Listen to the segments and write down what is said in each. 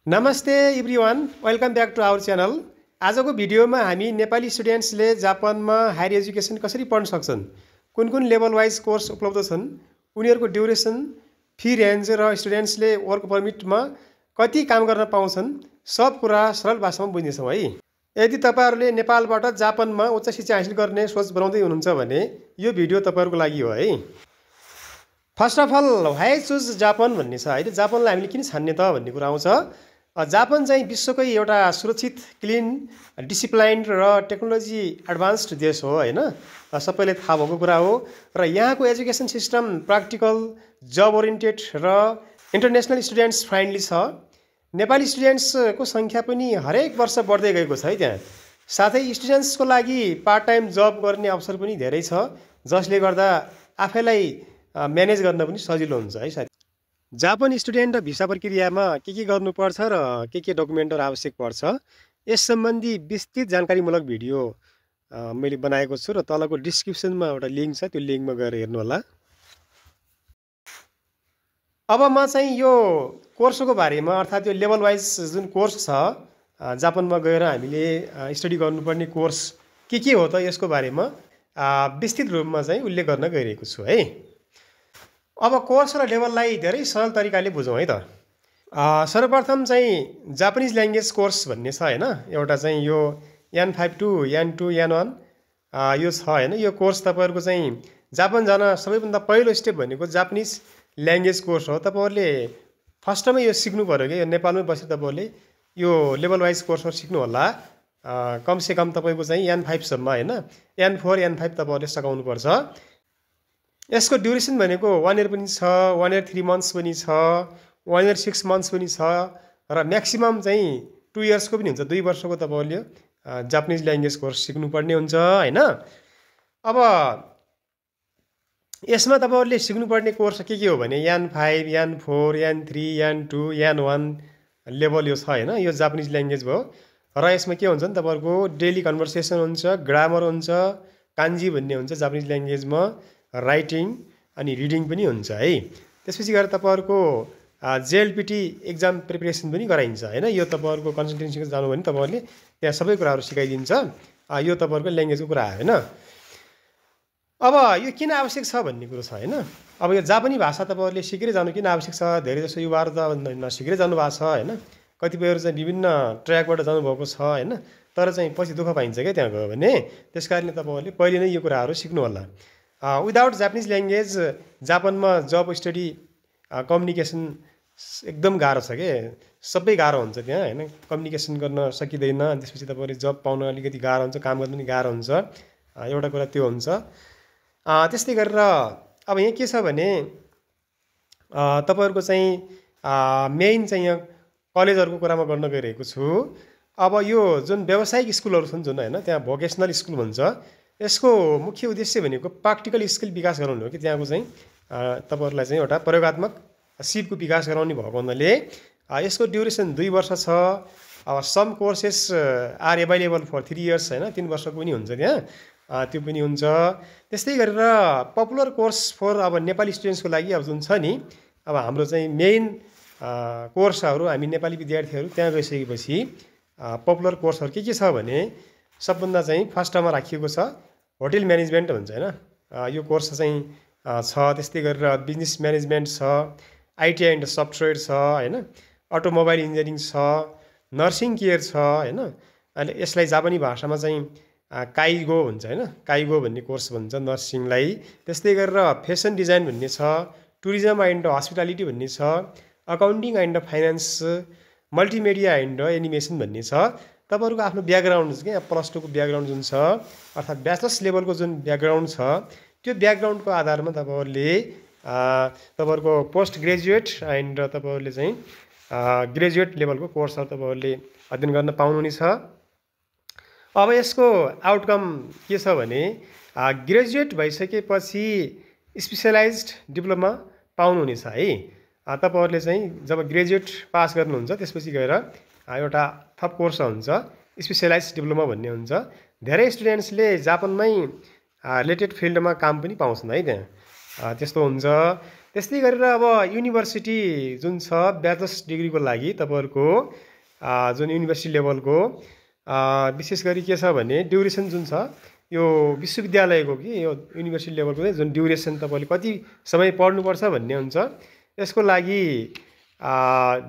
नमस्ते everyone, welcome back to our channel. आजको भिडियोमा हामी नेपाली स्टुडेन्ट्सले जापानमा हायर एजुकेसन कसरी पढ्न सक्छन्, कुन कुन लेभल वाइज कोर्स उपलब्ध छन्, उनीहरूको ड्युरेसन, फी रेन्ज र स्टुडेन्ट्सले वर्क परमिटमा कति काम गर्न पाउँछन्, सब कुरा सरल भाषामा बुझ्नेछौँ है। यदि तपाईहरुले नेपालबाट जापानमा उच्च शिक्षा हासिल गर्ने सोच बनाउँदै हुनुहुन्छ भने यो भिडियो तपाईहरुको लागि हो है। First of all why choose Japan भन्ने छ है। जापानलाई हामीले किन छान्ने त भन्ने कुरा आउँछ। जापान चाहिँ विश्वकै एउटा सुरक्षित, क्लिन, डिसिप्लाइन्ड र टेक्नोलोजी एडभान्स्ड देश हो हैन। सबैले थाहा भएको कुरा हो र यहाँको एजुकेसन सिस्टम प्र्याक्टिकल, जब ओरिएन्टेड र इन्टरनेसनल स्टुडेन्ट्स फ्रेन्डली छ। नेपाली स्टुडेन्ट्सको संख्या पनि हरेक वर्ष बढ्दै गएको छ है त्यहाँ। साथै स्टुडेन्ट्सको लागि पार्ट टाइम जब गर्ने अवसर पनि धेरै छ, जसले गर्दा आफैलाई म्यानेज गर्न पनि सजिलो हुन्छ है साथी। जापान स्टुडेन्ट भिसा प्रक्रियामा के गर्नुपर्छ र के डकुमेन्टहरू आवश्यक पर्छ, यस सम्बन्धी विस्तृत जानकारीमूलक भिडियो मैले बनाएको छु र तलको डिस्क्रिप्सनमा एउटा लिङ्क छ, त्यो लिङ्कमा गएर हेर्नु होला। अब म चाहिँ यो कोर्सको बारेमा, अर्थात् यो लेभल वाइज जुन कोर्स छ जापानमा गएर हामीले स्टडी गर्नुपर्ने कोर्स के हो त, यसको बारेमा विस्तृत रूपमा चाहिँ उल्लेख गर्न गइरहेको छु है। अब कोर्स र लेभललाई धेरै सरल तरिकाले बुझौँ है त। सर्वप्रथम चाहिँ जापानिज ल्याङ्ग्वेज कोर्स भन्ने छ हैन। एउटा चाहिँ यो N5 टु N2 N1 यो छ हैन। यो कोर्स तपाईहरुको चाहिँ जापान जान सबैभन्दा पहिलो स्टेप भनेको जापानिज ल्याङ्ग्वेज कोर्स हो। तपाईहरुले फर्स्टमै यो सिक्नु पर्यो के। यो नेपालमै बसेर तपाईहरुले यो लेभल वाइज कोर्सहरु सिक्नु होला। कम से कम तपाईको चाहिँ N5 सम्म हैन। N4 N5 तपाईहरुले सकाउनु पर्छ। यसको ड्युरेसन भनेको 1 इयर पनि छ, 1 इयर 3 मन्थ्स पनि छ, 1 इयर 6 मन्थ्स पनि छ र म्याक्सिमम चाहिँ 2 इयर्सको पनि हुन्छ। 2 वर्षको तपाईहरुले जापानिज ल्याङ्ग्वेज कोर्स सिक्नुपर्ने हुन्छ हैन। अब यसमा तपाईहरुले सिक्नुपर्ने कोर्स के हो भने N5 N4 N3 N2 N1 level यो छ हैन। यो जापानिज ल्याङ्ग्वेज भयो र यसमा के हुन्छ नि तपाईहरुको डेली कन्भर्सेसन हुन्छ, ग्रामर हुन्छ, कान्जी भन्ने हुन्छ जापानिज ल्याङ्ग्वेजमा, राइटिङ अनि रिडिङ पनि हुन्छ है। त्यसपछि गएर तपाईहरुको JLPT एक्जाम प्रिपरेसन पनि गराइन्छ हैन। यो तपाईहरुको कन्सल्टेन्सीको जानु भने तपाईहरुले त्यहाँ सबै कुराहरु सिकाइदिन्छ। यो तपाईहरुको ल्याङ्ग्वेजको कुरा हैन। अब यो किन आवश्यक छ भन्ने कुरो छ हैन। अब यो जापानी भाषा तपाईहरुले सिकेर जानु किन आवश्यक छ? धेरै जसो युवाहरु त नसिकेर जानु भएको छ हैन। कतिपयहरु चाहिँ विभिन्न ट्र्याकबाट जानु भएको छ हैन। तर चाहिँ पछि दुःख पाइन्छ के त्यहाँ गयो भने। त्यसकारणले तपाईहरुले पहिले नै यो कुराहरु सिक्नु होला। विदाउट जापानिज ल्याङ्ग्वेज जापानमा जब स्टडी कम्युनिकेसन एकदम गाह्रो छ के। सबै गाह्रो हुन्छ त्यहाँ हैन। कम्युनिकेसन गर्न सकिदैन। त्यसपछि तपाईहरुले जब पाउन अलिकति गाह्रो हुन्छ, काम गर्न पनि गाह्रो हुन्छ। एउटा कुरा त्यो हुन्छ। त्यस्तै गरेर अब यहाँ के छ भने तपाईहरुको चाहिँ मेन चाहिँ यहाँ कलेजहरुको कुरामा गर्न गइरहेको छु। अब यो जुन व्यावसायिक स्कुलहरु छन् जुन हैन, त्यहाँ भोकेसनल स्कुल भन्छ। यसको मुख्य उद्देश्य भनेको प्र्याक्टिकल स्किल विकास गराउनु हो कि। त्यहाँको चाहिँ तपाईहरुलाई चाहिँ एउटा प्रयोगात्मक सिपको विकास गराउने भएको हुनाले यसको ड्युरेसन 2 वर्ष छ। अब some courses are available for 3 years हैन। 3 वर्षको पनि हुन्छ त्यहाँ, त्यो पनि हुन्छ। त्यस्तै गरेर पपुलर कोर्स फर अब नेपाली स्टुडेन्ट्सको लागि अब जुन छ नि, अब हाम्रो चाहिँ मेन कोर्सहरु हामी नेपाली विद्यार्थीहरु त्यहाँ गइसकेपछि पपुलर कोर्सहरु के छ भने सबभन्दा चाहिँ फर्स्टमा राखिएको छ होटल म्यानेजमेन्ट भन्छ हैन। यो कोर्स चाहिँ छ। त्यस्तै गरेर बिजनेस म्यानेजमेन्ट छ, IT एन्ड सफ्टवेयर छ हैन, अटोमोबाइल इन्जिनियरिङ छ, नर्सिङ केयर छ हैन। अनि यसलाई जापानी भाषामा चाहिँ काइगो भन्छ हैन। काइगो भन्ने कोर्स भन्छ नर्सिङलाई। त्यस्तै गरेर फेसन डिजाइन भन्ने छ, टुरिज्म एन्ड हस्पिटालिटी भन्ने छ, accounting and finance, multimedia and animation भन्ने छ। तपाईहरुको आफ्नो ब्याकग्राउन्ड छ के। +2 को ब्याकग्राउन्ड जुन छ, अर्थात् ब्याचलर्स लेभलको जुन ब्याकग्राउन्ड छ, त्यो ब्याकग्राउन्डको आधारमा तपाईहरुले तपाईहरुको पोस्ट ग्रेजुएट एन्ड तपाईहरुले चाहिँ ग्रेजुएट लेभलको कोर्सहरु तपाईहरुले अध्ययन गर्न पाउनुहुनेछ। अब यसको आउटकम के छ भने ग्रेजुएट भइसकेपछि स्पेशलाइज्ड डिप्लोमा पाउनुहुनेछ है। तपाईहरुले चाहिँ जब ग्रेजुएट पास गर्नुहुन्छ त्यसपछि गएर एउटा थप कोर्स हुन्छ, स्पेशलाइज्ड डिप्लोमा भन्ने हुन्छ। धेरै स्टुडेन्ट्सले जापानमै रिलेटेड फिल्डमा काम पनि पाउँछन् है त्यहाँ। त्यस्तो हुन्छ। त्यस्तै गरेर अब युनिभर्सिटी जुन छ ब्याचलर्स डिग्रीको लागि तपाईँहरूको जुन युनिभर्सिटी लेभलको विशेष गरी के छ भने ड्युरेसन जुन छ यो विश्वविद्यालयको कि यो युनिभर्सिटी लेभलको चाहिँ जुन ड्युरेसन तपाईँले कति समय पढ्नुपर्छ भन्ने हुन्छ। यसको लागि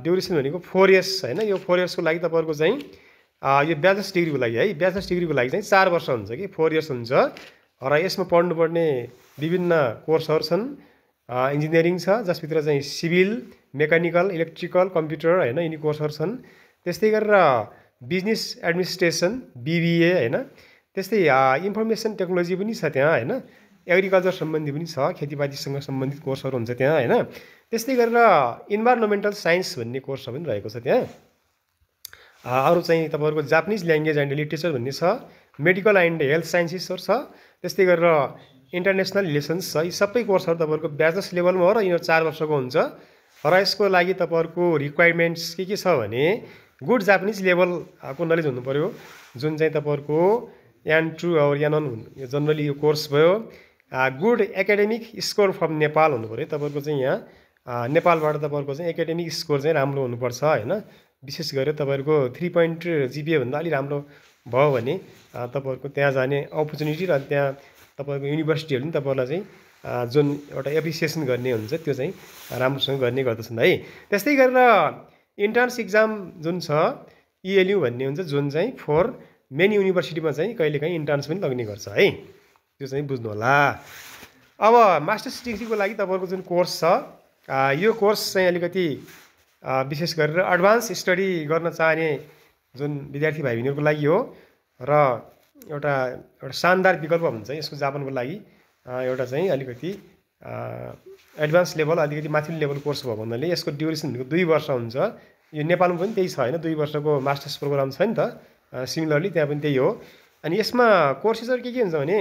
ड्युरेसन भनेको 4 इयर्स होइन। यो 4 इयर्सको लागि तपाईँहरूको चाहिँ यो ब्याचलर्स डिग्रीको लागि है, ब्याचलर्स डिग्रीको लागि चाहिँ 4 वर्ष हुन्छ कि 4 इयर्स हुन्छ र यसमा पढ्नुपर्ने विभिन्न कोर्सहरू छन्। इन्जिनियरिङ छ जसभित्र चाहिँ सिभिल, मेकानिकल, इलेक्ट्रिकल, कम्प्युटर होइन यिनी कोर्सहरू छन्। त्यस्तै गरेर बिजनेस एडमिनिस्ट्रेसन BBA होइन। त्यस्तै इन्फर्मेसन टेक्नोलोजी पनि छ त्यहाँ होइन। एग्रिकल्चर सम्बन्धी पनि छ, खेतीपातीसँग सम्बन्धित कोर्सहरू हुन्छ त्यहाँ होइन। त्यस्तै गरेर इन्भाइरोमेन्टल साइन्स भन्ने कोर्सहरू पनि रहेको छ त्यहाँ। अरू चाहिँ तपाईँहरूको जापानिज ल्याङ्ग्वेज एन्ड लिटरेचर भन्ने छ, मेडिकल एन्ड हेल्थ साइन्सेसहरू छ। त्यस्तै गरेर इन्टरनेसनल रिलेसन्स छ। यी सबै कोर्सहरू तपाईँहरूको ब्याचलर्स लेभलमा हो र यिनीहरू 4 वर्षको हुन्छ र यसको लागि तपाईँहरूको रिक्वायरमेन्ट्स के छ भने गुड जापानिज लेभलको नलेज हुनु पऱ्यो, जुन चाहिँ तपाईँहरूको N2 और N1 यो जनरली यो कोर्स भयो। Good academic score from Nepal हुनु पऱ्यो तपाईँहरूको चाहिँ यहाँ नेपालबाट तपाईँहरूको चाहिँ एकाडेमिक स्कोर चाहिँ राम्रो हुनुपर्छ होइन। विशेष गरेर तपाईँहरूको 3 पोइन्ट GPA भन्दा अलि राम्रो भयो भने तपाईँहरूको त्यहाँ जाने अपर्च्युनिटी र त्यहाँ तपाईँको युनिभर्सिटीहरूले पनि तपाईँहरूलाई चाहिँ जुन एउटा एप्रिसिएसन गर्ने हुन्छ त्यो चाहिँ राम्रोसँग गर्ने गर्दछन् है। त्यस्तै गरेर इन्ट्रान्स इक्जाम जुन छ ELU भन्ने हुन्छ, जुन चाहिँ फर मेन युनिभर्सिटीमा चाहिँ कहिलेकाहीँ इन्ट्रान्स पनि लाग्ने गर्छ है, त्यो चाहिँ बुझ्नु होला। अब मास्टर्स डिग्रीको लागि तपाईँहरूको जुन कोर्स छ यो कोर्स चाहिँ अलिकति विशेष गरेर एडभान्स स्टडी गर्न चाहने जुन विद्यार्थी भाइ बहिनीहरूको लागि हो र एउटा शानदार विकल्प हुन्छ यसको जापानको लागि। एउटा चाहिँ अलिकति एडभान्स लेभल अलिकति माथिल्लो लेभल कोर्स भएको हुनाले यसको ड्युरेसन भनेको 2 वर्ष हुन्छ। यो नेपालमा पनि त्यही छ होइन, 2 वर्षको मास्टर्स प्रोग्राम छ नि त, सिमिलरली त्यहाँ पनि त्यही हो। अनि यसमा कोर्सेसहरू के हुन्छ भने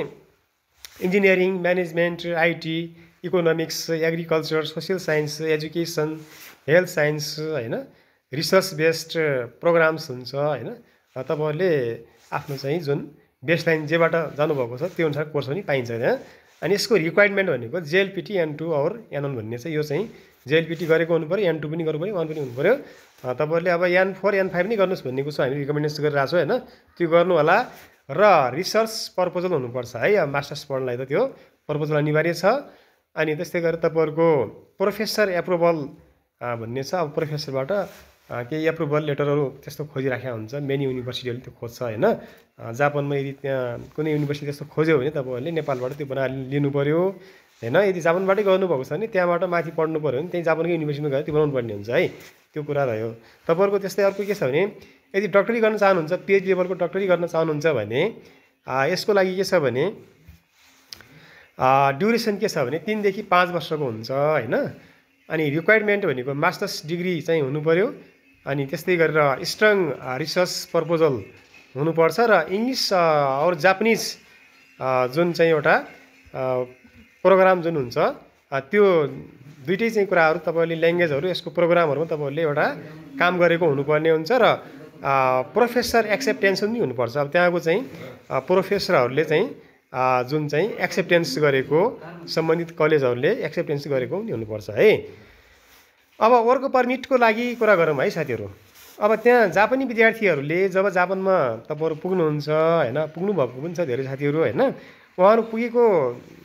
engineering, management, IT, economics, agriculture, social science, education, health science होइन, रिसर्च बेस्ड प्रोग्राम्स हुन्छ होइन। तपाईँहरूले आफ्नो चाहिँ जुन बेसलाइन जेबाट जानुभएको छ त्यो अनुसार कोर्स पनि पाइन्छ त्यहाँ। अनि यसको रिक्वायरमेन्ट भनेको JLPT N2 और N1 भन्ने चाहिँ यो चाहिँ JLPT गरेको हुनु पऱ्यो, N2 पनि गर्नु पऱ्यो, 1 पनि हुनु पऱ्यो। तपाईँहरूले अब N4, N5 नै गर्नुहोस् भन्नेको छ, हामी रिकमेन्डेसन गरिरहेको छौँ होइन, त्यो गर्नु होला। र रिसर्च पर्पोजल हुनुपर्छ है, अब मास्टर्स पढ्नलाई त त्यो पर्पोजल अनिवार्य छ। अनि त्यस्तै गरेर तपाईँहरूको प्रोफेसर एप्रुभल भन्ने छ, अब प्रोफेसरबाट केही एप्रुभल लेटरहरू त्यस्तो खोजिराखेको हुन्छ, मेन युनिभर्सिटीहरूले त्यो खोज्छ होइन। जापानमा यदि त्यहाँ कुनै युनिभर्सिटी त्यस्तो खोज्यो भने तपाईँहरूले नेपालबाट त्यो बनाएर लिनु पऱ्यो होइन। यदि जापानबाटै गर्नुभएको छ भने त्यहाँबाट माथि पढ्नु पऱ्यो भने त्यही जापानकै युनिभर्सिटीमा गएर त्यो बनाउनु पर्ने हुन्छ है, त्यो कुरा रह्यो। तपाईँहरूको त्यस्तै अर्को के छ भने यदि डक्टरी गर्न चाहनुहुन्छ, PhD लेभलको डक्टरी गर्न चाहनुहुन्छ भने यसको लागि के छ भने ड्युरेसन के छ भने 3 देखि 5 वर्षको हुन्छ होइन। अनि रिक्वायरमेन्ट भनेको मास्टर्स डिग्री चाहिँ हुनु पऱ्यो। अनि त्यस्तै गरेर स्ट्रङ रिसर्च प्रपोजल हुनुपर्छ र इङ्ग्लिस और जापानिज जुन चाहिँ एउटा प्रोग्राम जुन हुन्छ त्यो दुइटै चाहिँ कुराहरू तपाईँहरूले ल्याङ्ग्वेजहरू यसको प्रोग्रामहरूमा तपाईँहरूले एउटा काम गरेको हुनुपर्ने हुन्छ र प्रोफेसर एक्सेप्टेन्स पनि हुनुपर्छ। अब त्यहाँको चाहिँ प्रोफेसरहरूले चाहिँ जुन चाहिँ एक्सेप्टेन्स गरेको सम्बन्धित कलेजहरूले एक्सेप्टेन्स गरेको पनि हुनुपर्छ है। अब वर्क पर्मिटको लागि कुरा गरौँ है साथीहरू। अब त्यहाँ जापानी विद्यार्थीहरूले जब जापानमा तपाईँहरू पुग्नुहुन्छ होइन, पुग्नुभएको पनि छ धेरै साथीहरू होइन, उहाँहरू पुगेको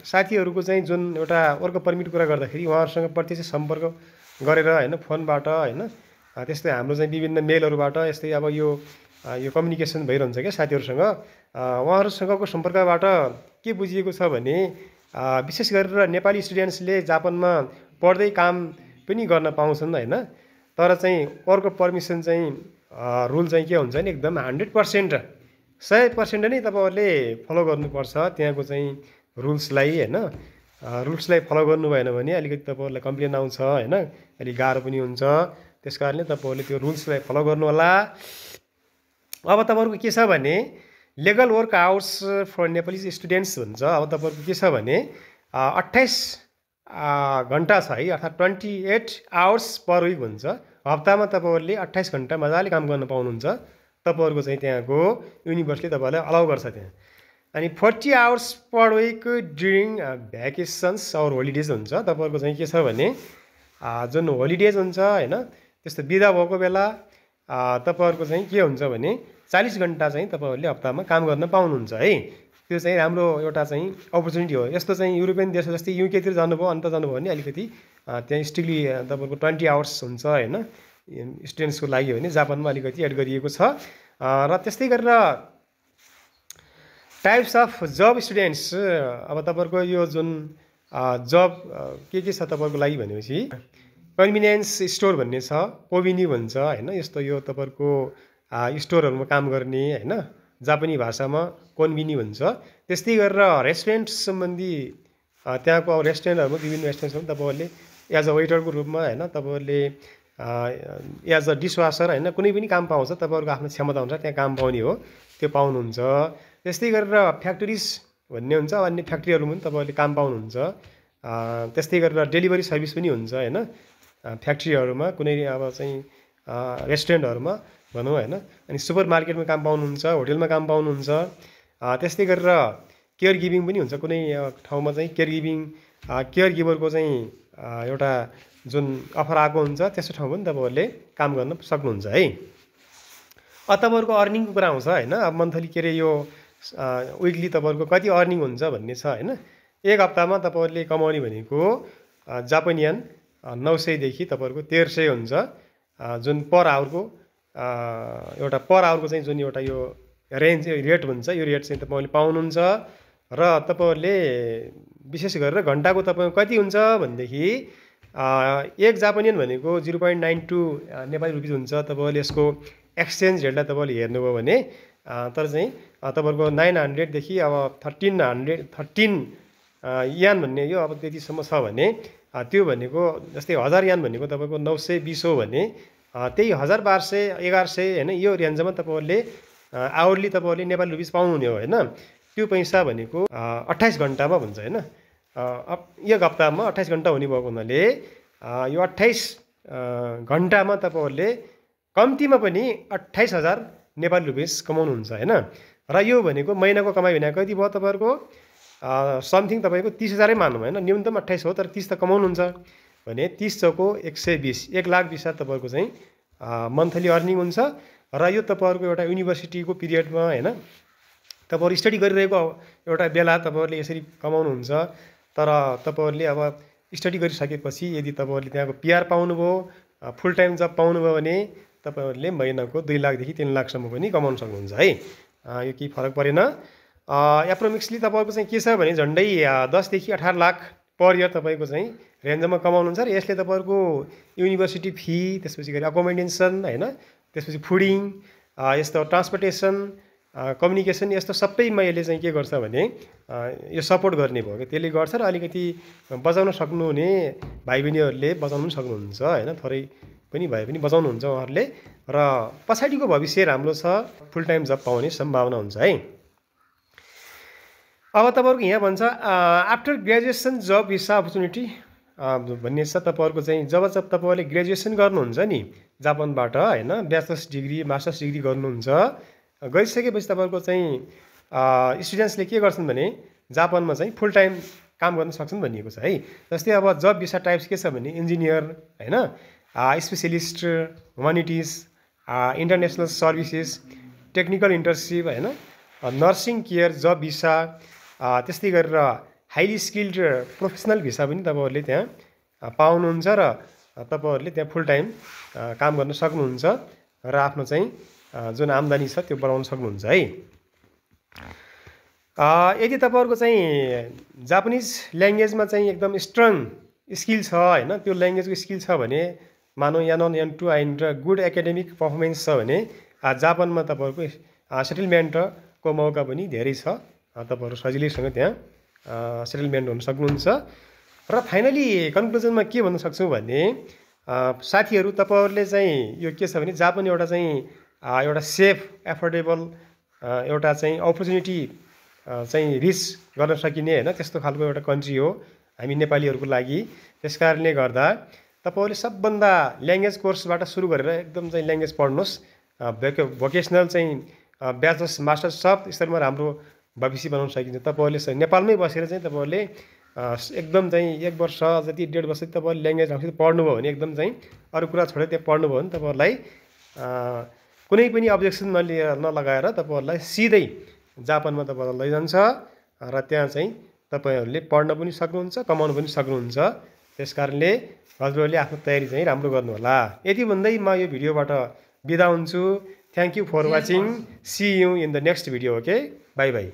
साथीहरूको चाहिँ जुन एउटा वर्क पर्मिटको कुरा गर्दाखेरि उहाँहरूसँग प्रत्यक्ष सम्पर्क गरेर होइन, फोनबाट होइन, त्यस्तै हाम्रो चाहिँ विभिन्न मेलहरूबाट यस्तै अब यो कम्युनिकेसन भइरहन्छ क्या साथीहरूसँग। उहाँहरूसँगको सम्पर्कबाट के बुझिएको छ भने विशेष गरेर नेपाली स्टुडेन्ट्सले जापानमा पढ्दै काम पनि गर्न पाउँछन् होइन। तर चाहिँ वर्क पर्मिसन चाहिँ रुल चाहिँ के हुन्छ भने एकदम 100% 100% नै तपाईँहरूले फलो गर्नुपर्छ त्यहाँको चाहिँ रुल्सलाई होइन। रुल्सलाई फलो गर्नु भएन भने अलिकति तपाईँहरूलाई कम्प्लेन आउँछ होइन, अलिक गाह्रो पनि हुन्छ। त्यस कारणले तपाईँहरूले त्यो रुल्सलाई फलो गर्नु होला। अब तपाईँहरूको के छ भने legal work hours for Nepali students हुन्छ। अब तपाईँहरूको के छ भने 28 घन्टा छ है, अर्थात् 28 आवर्स पर विक हुन्छ। हप्तामा तपाईँहरूले 28 घन्टा मजाले काम गर्न पाउनुहुन्छ। तपाईँहरूको चाहिँ त्यहाँको युनिभर्सिटीले तपाईँहरूलाई अलाउ गर्छ त्यहाँ। अनि 40 आवर्स पर विक ड्युरिङ भ्याकेसन्स और होलिडेज हुन्छ। तपाईँहरूको चाहिँ के छ भने जुन होलिडेज हुन्छ होइन, त्यस्तो बिदा भएको बेला तपाईँहरूको चाहिँ के हुन्छ भने 40 घन्टा चाहिँ तपाईँहरूले हप्तामा काम गर्न पाउनुहुन्छ है। त्यो चाहिँ राम्रो एउटा चाहिँ अपर्च्युनिटी हो। यस्तो चाहिँ युरोपियन देश जस्तै युकेतिर जानुभयो अन्त जानुभयो भने अलिकति त्यहाँ स्ट्रिक्टली तपाईँको 20 आवर्स हुन्छ होइन स्टुडेन्ट्सको लागि भने जापानमा अलिकति एड गरिएको छ। र त्यस्तै गरेर टाइप्स अफ जब स्टुडेन्ट्स अब तपाईँहरूको यो जुन जब के छ तपाईँहरूको लागि भनेपछि कन्भिनियन्स स्टोर भन्ने छ, कोबिनी भन्छ होइन, यस्तो यो तपाईँहरूको स्टोरहरूमा काम गर्ने होइन, जापानी भाषामा कोन्बिनी भन्छ। त्यस्तै गरेर रेस्टुरेन्ट सम्बन्धी त्यहाँको अब रेस्टुरेन्टहरूमा विभिन्न रेस्टुरेन्टहरूमा तपाईँहरूले एज अ वेटरको रूपमा होइन तपाईँहरूले एज अ डिसवासर होइन कुनै पनि काम पाउँछ, तपाईँहरूको आफ्नो क्षमता हुन्छ त्यहाँ काम पाउने हो, त्यो पाउनुहुन्छ। त्यस्तै गरेर फ्याक्ट्रिज भन्ने हुन्छ, अन्य फ्याक्ट्रीहरूमा पनि तपाईँहरूले काम पाउनुहुन्छ। त्यस्तै गरेर डेलिभरी सर्भिस पनि हुन्छ होइन फ्याक्ट्रीहरूमा कुनै अब चाहिँ रेस्टुरेन्टहरूमा भनौँ होइन। अनि सुपर मार्केटमा काम पाउनुहुन्छ, होटेलमा काम पाउनुहुन्छ। त्यस्तै गरेर केयर गिभिङ पनि हुन्छ, कुनै ठाउँमा चाहिँ केयर गिभरको चाहिँ एउटा जुन अफर आएको हुन्छ त्यस्तो ठाउँमा पनि तपाईँहरूले काम गर्न सक्नुहुन्छ है। तपाईँहरूको अर्निङको कुरा आउँछ होइन, अब मन्थली के अरे यो विकली तपाईँहरूको कति अर्निङ हुन्छ भन्ने छ होइन। एक हप्तामा तपाईँहरूले कमाउने भनेको जापानियन 900 देखि तपाईँहरूको 1300 हुन्छ, जुन पर आवरको एउटा पर आवरको चाहिँ जुन एउटा यो रेन्ज रेट भन्छ, यो रेट चाहिँ तपाईँले पाउनुहुन्छ। र तपाईँहरूले विशेष गरेर घन्टाको तपाईँको कति हुन्छ भनेदेखि एक जापानियन भनेको 0.92 नेपाली रुपिस हुन्छ। तपाईँहरूले यसको एक्सचेन्ज रेटलाई तपाईँले हेर्नुभयो भने तर चाहिँ तपाईँहरूको 900 देखि अब 13 यान भन्ने यो अब त्यतिसम्म छ भने त्यो भनेको जस्तै 1000 यान भनेको तपाईँको 920 हो भने त्यही 1200 1100 होइन यो रेन्जमा तपाईँहरूले आवरली तपाईँहरूले नेपाली रुपिस पाउनुहुने हो होइन। त्यो पैसा भनेको 28 घन्टामा भन्छ होइन, एक हप्तामा 28 घन्टा हुने भएको हुनाले यो 28 घन्टामा तपाईँहरूले कम्तीमा पनि 28,000 नेपाली रुपिस कमाउनुहुन्छ होइन। र यो भनेको महिनाको कमाइ भने कति भयो तपाईँहरूको समथिङ तपाईँको 30,000 मानौँ होइन, न्यूनतम 28 हो तर 30 त कमाउनुहुन्छ भने 30 चौको 120 1,20,000 तपाईँहरूको चाहिँ मन्थली अर्निङ हुन्छ। र यो तपाईँहरूको एउटा युनिभर्सिटीको पिरियडमा होइन तपाईँहरू स्टडी गरिरहेको एउटा बेला तपाईँहरूले यसरी कमाउनुहुन्छ। तर तपाईँहरूले अब स्टडी गरिसकेपछि यदि तपाईँहरूले त्यहाँको पिआर पाउनुभयो, फुल टाइम जब पाउनुभयो भने तपाईँहरूले महिनाको 2 लाखदेखि 3 लाखसम्म पनि कमाउन सक्नुहुन्छ है। यो केही फरक परेन। एप्रोमिक्सली तपाईँहरूको चाहिँ के छ भने झन्डै 10 देखि 18 लाख पर इयर तपाईँको चाहिँ रेन्जमा कमाउनुहुन्छ। र यसले तपाईँहरूको युनिभर्सिटी फी, त्यसपछि गरी अकोमोडेसन होइन, त्यसपछि फुडिङ, यस्तो ट्रान्सपोर्टेसन, कम्युनिकेसन, यस्तो सबैमा यसले चाहिँ के गर्छ भने यो सपोर्ट गर्ने भयो कि त्यसले गर्छ। र अलिकति बचाउन सक्नुहुने भाइ बहिनीहरूले बचाउनु पनि सक्नुहुन्छ होइन, थोरै पनि भए पनि बचाउनुहुन्छ उहाँहरूले। र पछाडिको भविष्य राम्रो छ, फुल टाइम जब पाउने सम्भावना हुन्छ है। अब तपाईँहरूको यहाँ भन्छ आफ्टर ग्रेजुएसन जब भिसा अपर्च्युनिटी भन्ने छ। तपाईँहरूको चाहिँ जब तपाईँहरूले ग्रेजुएसन गर्नुहुन्छ नि जापानबाट होइन, ब्याचलर्स डिग्री मास्टर्स डिग्री गर्नुहुन्छ, गरिसकेपछि तपाईँहरूको चाहिँ स्टुडेन्ट्सले के गर्छन् भने जापानमा चाहिँ फुल टाइम काम गर्न सक्छन् भनिएको छ है। जस्तै अब जब भिसा टाइप्स के छ भने इन्जिनियर होइन, specialist, humanities, international services, technical internship होइन, नर्सिङ केयर जब भिसा, त्यस्तै गरेर हाइली स्किल्ड प्रोफेसनल भिसा पनि तपाईँहरूले त्यहाँ पाउनुहुन्छ। र तपाईँहरूले त्यहाँ फुल टाइम काम गर्न सक्नुहुन्छ र आफ्नो चाहिँ जुन आम्दानी छ त्यो बढाउन सक्नुहुन्छ है। यदि तपाईँहरूको चाहिँ जापानिज ल्याङ्ग्वेजमा चाहिँ एकदम स्ट्रङ स्किल छ होइन, त्यो ल्याङ्ग्वेजको स्किल छ भने मानौँ N1 N2 and good academic performance छ भने जापानमा तपाईँहरूको सेटलमेन्टको मौका पनि धेरै छ, तपाईँहरू सजिलैसँग त्यहाँ सेटलमेन्ट हुन सक्नुहुन्छ। र फाइनली कन्क्लुजनमा के भन्न सक्छौँ भने साथीहरू तपाईँहरूले चाहिँ यो के छ भने जापान एउटा चाहिँ एउटा सेफ एफोर्डेबल एउटा चाहिँ अपर्च्युनिटी चाहिँ रिच गर्न सकिने होइन त्यस्तो खालको एउटा कन्ट्री हो हामी नेपालीहरूको लागि। त्यस कारणले गर्दा तपाईँहरूले सबभन्दा ल्याङ्ग्वेज कोर्सबाट सुरु गरेर एकदम चाहिँ ल्याङ्ग्वेज पढ्नुहोस्। भोकेसनल चाहिँ ब्याचलर्स मास्टर्स सब स्तरमा राम्रो भविष्य बनाउन सकिन्छ। तपाईँहरूले नेपालमै बसेर चाहिँ तपाईँहरूले एकदम चाहिँ 1 वर्ष जति 1.5 वर्ष तपाईँले ल्याङ्ग्वेज राम्रोसित पढ्नुभयो भने एकदम चाहिँ अरू कुरा छोडेर त्यहाँ पढ्नुभयो भने तपाईँहरूलाई कुनै पनि अब्जेक्सन नलगाएर तपाईँहरूलाई सिधै जापानमा तपाईँहरूलाई लैजान्छ र त्यहाँ चाहिँ तपाईँहरूले पढ्न पनि सक्नुहुन्छ, कमाउन पनि सक्नुहुन्छ। त्यस कारणले हजुरहरूले आफ्नो तयारी चाहिँ राम्रो गर्नुहोला। यति भन्दै म यो भिडियोबाट बिदा हुन्छु। Thank you for watching. See you in the next video. Okay, bye by.